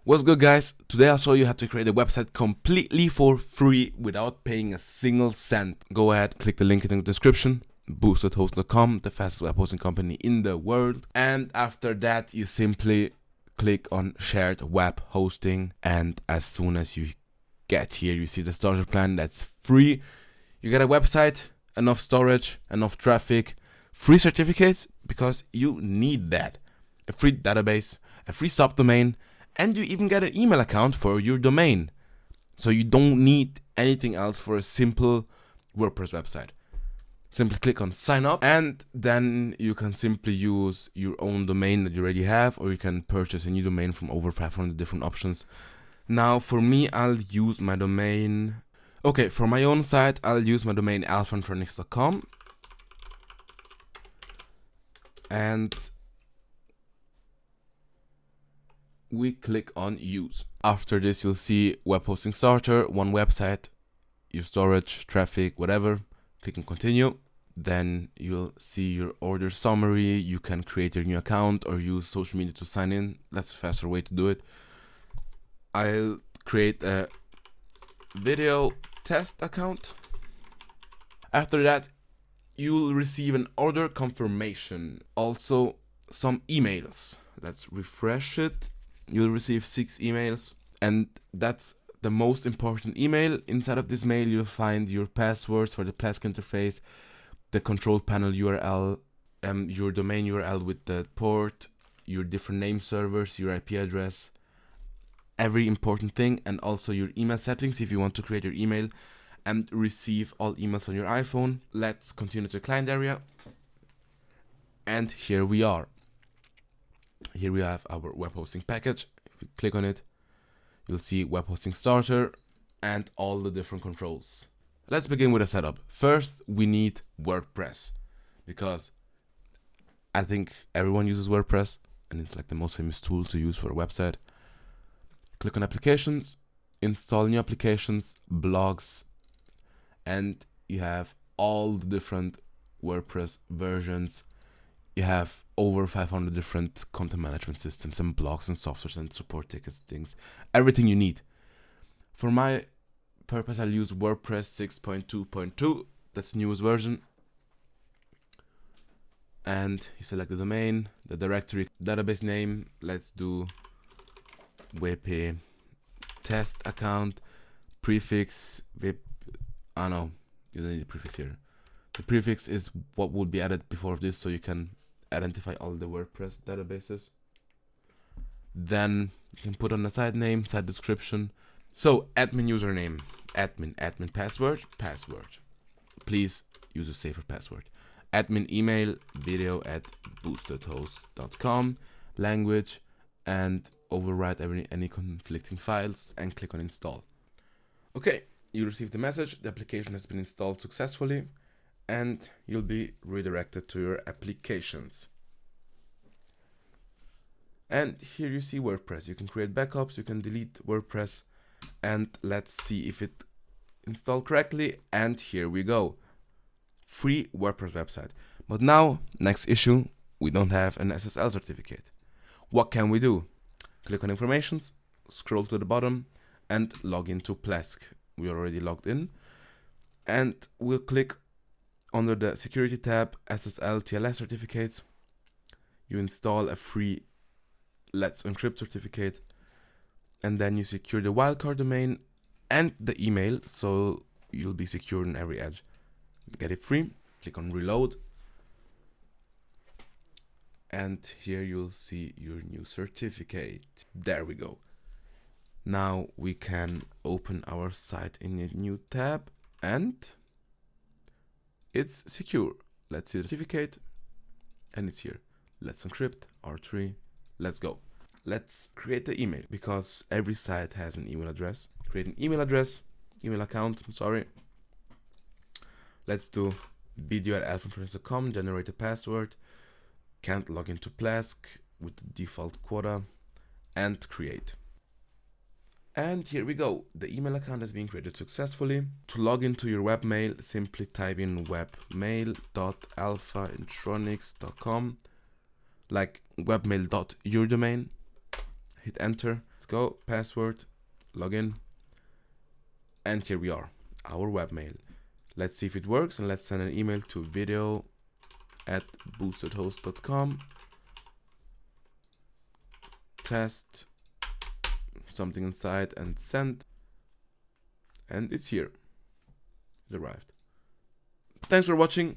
What's good, guys? Today I'll show you how to create a website completely for free without paying a single cent. Go ahead, click the link in the description. BoostedHost.com, the fastest web hosting company in the world. And after that, you simply click on shared web hosting. And as soon as you get here, you see the starter plan that's free. You get a website, enough storage, enough traffic, free certificates because you need that. A free database, a free subdomain, and you even get an email account for your domain. So you don't need anything else for a simple WordPress website. Simply click on sign up, and then you can simply use your own domain that you already have, or you can purchase a new domain from over 500 different options. Now for me, I'll use my domain. Okay, for my own site, I'll use my domain alphantronics.com. And we click on use. After this, you'll see web hosting starter, one website, your storage, traffic, whatever. Click on continue. Then you'll see your order summary. You can create your new account or use social media to sign in. That's a faster way to do it. I'll create a video test account. After that, you'll receive an order confirmation. Also some emails. Let's refresh it. You'll receive 6 emails, and that's the most important email. Inside of this mail, you'll find your passwords for the Plesk interface, the control panel URL, your domain URL with the port, your different name servers, your IP address, every important thing, and also your email settings if you want to create your email and receive all emails on your iPhone. Let's continue to the client area. And here we are. Here we have our web hosting package. If you click on it, you'll see web hosting starter and all the different controls. Let's begin with a setup. First, we need WordPress because I think everyone uses WordPress and it's like the most famous tool to use for a website. Click on applications, install new applications, blogs, and you have all the different WordPress versions. You have over 500 different content management systems and blogs and softwares and support tickets, things, everything you need. For my purpose, I'll use WordPress 6.2.2. That's the newest version. And you select the domain, the directory, database name. Let's do WP test account, prefix, VIP. No, you don't need a prefix here. The prefix is what would be added before this, so you can identify all the WordPress databases. Then you can put on a site name, site description. So admin username, admin password. Please use a safer password. Admin email, video@boostedhost.com, language, and overwrite any conflicting files and click on install. Okay, you received the message, the application has been installed successfully, and you'll be redirected to your applications. And here you see WordPress. You can create backups, you can delete WordPress, and let's see if it installed correctly. And here we go. Free WordPress website. But now, next issue, we don't have an SSL certificate. What can we do? Click on informations, scroll to the bottom, and log into Plesk. We already logged in. And we'll click under the security tab, SSL TLS certificates. You install a free Let's Encrypt certificate, and then you secure the wildcard domain and the email, so you'll be secure on every edge. Get it free, click on reload, and here you'll see your new certificate. There we go. Now we can open our site in a new tab, and it's secure. Let's see the certificate, and it's here. Let's encrypt, R3, let's go. Let's create the email because every site has an email address. Create an email account, Let's do video@alphantronics.com, generate a password, can't log into Plesk with the default quota, and create. And here we go. The email account has been created successfully. To log into your webmail, simply type in webmail.alphantronics.com, like webmail.yourdomain. hit enter. Let's go, password, login, and here we are, our webmail. Let's see if it works, and let's send an email to video@boostedhost.com. Test, something inside, and send, and it's here. It arrived. Thanks for watching.